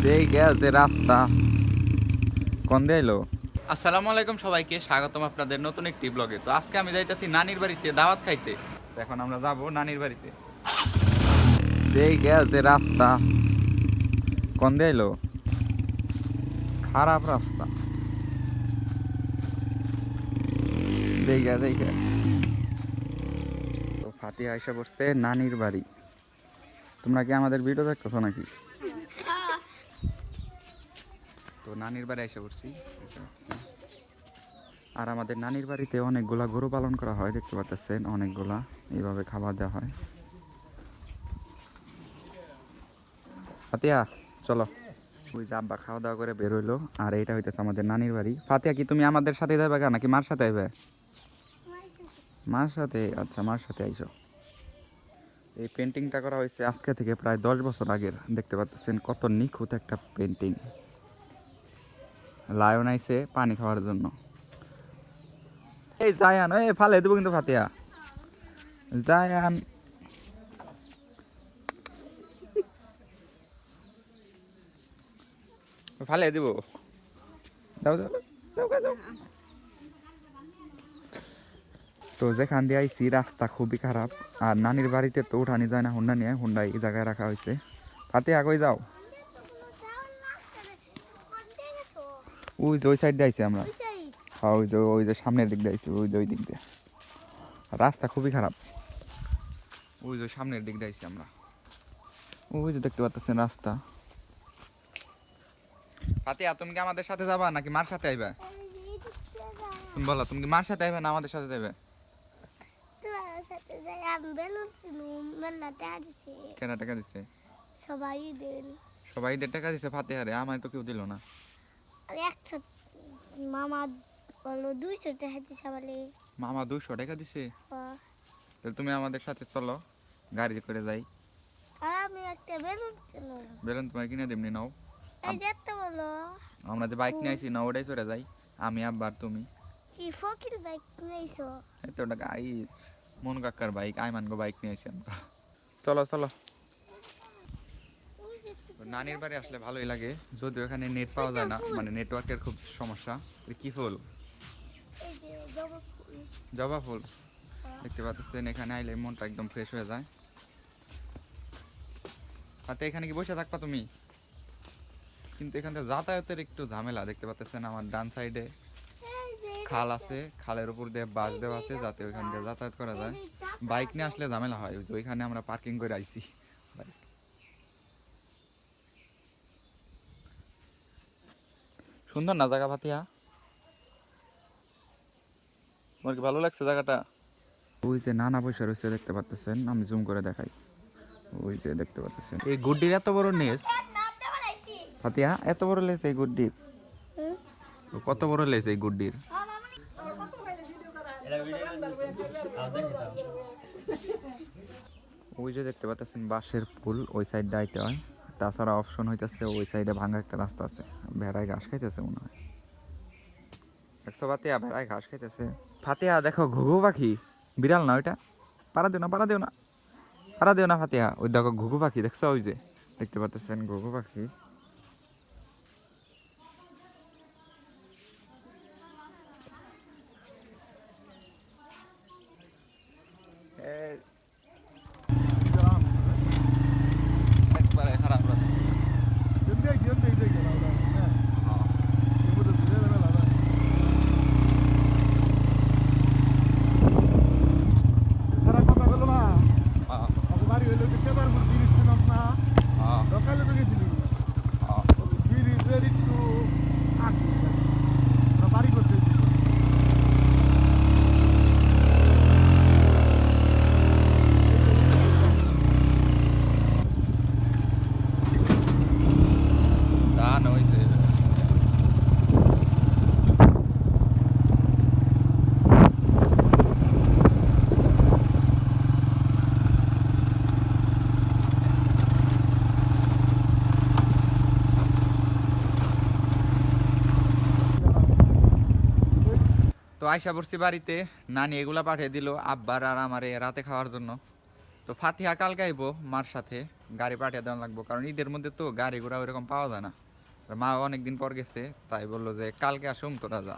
যেই গেছে রাস্তা কোন দিয়ে এলো। আসসালামু আলাইকুম সবাইকে স্বাগতম আপনাদের নতুন একটি ব্লগে। তো আজকে আমি যাইতেছি নানির বাড়িতে দাওয়াত খাইতে। তো এখন আমরা যাব নানির বাড়িতে। যেই গেছে রাস্তা কোন দিয়ে এলো, খারাপ রাস্তা। দেখে দেখে তো ফাতিয়া এসে পড়ছে নানির বাড়ি। তোমরা কি আমাদের ভিডিও দেখতেছো নাকি? তো নানির বাড়ি এসে পড়ছি। আর আমাদের নানির বাড়িতে অনেকগুলা গরু পালন করা হয়, দেখতে পাচ্ছেন অনেকগুলা এইভাবে খাবার দেওয়া হয়। ফাতিয়া চলো, ওই যে আব্বা খাওয়া দাওয়া করে বেরোইলো। আর এইটা হইতেছে আমাদের নানির বাড়ি। ফাতিয়া কি তুমি আমাদের সাথে যাবে নাকি মার সাথে আইবে? মার সাথে। আচ্ছা, মার সাথে আইসো। এই পেন্টিংটা করা হয়েছে আজকে থেকে প্রায় 10 বছর আগের। দেখতে পাচ্ছেন কত নিখুঁত একটা পেন্টিং। লায়ন আইছে পানি খাওয়ার জন্য। এই জায়ান, এই ফালে দেবো কিন্তু ফাতিয়া। জায়ান ফালে দিব। দাও দাও দাও দাও। তো যেখান দিয়ে আইসি রাস্তা খুবই খারাপ। আর নানির বাড়িতে তো উঠানি যায় না, হুন্ডা নিয়ে। হুন্ডা এই জায়গায় রাখা হয়েছে। ফাতে আগে যাও। ওই যে ওই সাইড দিয়ে আইছি আমরা। হ্যাঁ, ওই যে সামনের দিক দিয়ে আইছি, ওই যে ওই দিক দিয়ে। রাস্তা খুবই খারাপ। ওই যে সামনের দিক দিয়ে আইছি আমরা। ওই যে দেখতে পাচ্ছেন রাস্তা। ফাতিয়া তুমি কি আমাদের সাথে যাবা নাকি মার সাথে আইবা? তুমি বলো, তুমি কি মার সাথে আইবা না আমাদের সাথে যাবে? কেনা টাকা দিচ্ছে? সবাই 1.5 টাকা দিচ্ছে ফাতেহারে, আমায় তো কেউ দিল না। মামা বললো 200 টাকা দিছে বলে। মামা 200 টাকা দিছে? তাহলে তুমি আমাদের সাথে চলো, গাড়ি করে যাই। আমি একটা বেলুন কিনলাম। বেলুন তোমার কিনে দেমনি নাও। এই যেতে বলো। আমরা যে বাইক নিয়ে আইছি না, ওটাই চলে যাই। আমি আব্বার তুমি। কি ফকির বাইক নিয়েছো? এত টাকা আই মন কাকার বাইক, আইমান গো বাইক নিয়ে আইছি আমরা। চলো চলো। নানির বাড়ি আসলে ভালোই লাগে, যদিও এখানে নেট পাওয়া যায় না, মানে নেটওয়ার্কের খুব সমস্যা। কি ফুল? এই যে জবা ফুল। জবা ফুল দেখতে পাচ্ছেন। এখানে আইলে মনটা একদম ফ্রেশ হয়ে যায়। তাতে এখানে কি বসে থাকবা তুমি? কিন্তু এখান থেকে যাতায়াতের একটু ঝামেলা। দেখতে পাচ্ছেন আমার ডান সাইডে খাল আছে, খালের উপর দিয়ে বাস দেওয়া আছে যাতে ওইখান দিয়ে যাতায়াত করা যায়। বাইক নিয়ে আসলে ঝামেলা হয়। ওইখানে আমরা পার্কিং করে আইছি। সুন্দর না জায়গা ফাতিয়া? তোমার কি ভালো লাগছে জায়গাটা? ওই যে নানা বসে রয়েছে দেখতে পাচ্ছেন, আমি জুম করে দেখাই। ওই যে দেখতে পাচ্ছেন এই গুড্ডির এত বড় নেস। ফাতিয়া এত বড় লেস এই গুড্ডির? কত বড় লেস এই গুড্ডির? ওই যে দেখতে পাচ্ছেন বাঁশের পুল, ওই সাইড ডাইতে হয়। তাছাড়া অপশন হইতেছে ওই সাইডে ভাঙা একটা রাস্তা আছে। ভেড়ায় ঘাস খাইতেছে মনে হয়। দেখছো ফাতিয়া, ভেড়ায় ঘাস খাইতেছে। ফাতিয়া দেখো ঘুঘু পাখি। বিড়াল না ওইটা। পাড়া দিও না, পাড়া দিও না, পাড়া দিও না ফাতিয়া। ওই দেখো ঘুঘু পাখি, দেখছো? ওই যে দেখতে পাচ্ছেন ঘুঘু পাখি। একবারে খারাপ রাস্তা। তো আইসা পড়ছি বাড়িতে। নানি এগুলা পাঠিয়ে দিল আব্বার আর আমারে রাতে খাওয়ার জন্য। তো ফাতিহা কালকে আইবো মার সাথে, গাড়ি পাঠিয়ে দেওয়া লাগবো, কারণ ঈদের মধ্যে তো গাড়ি ঘোড়া ওইরকম পাওয়া যায় না। আর মা অনেকদিন পর গেছে, তাই বললো যে কালকে আসুম তোরা যা।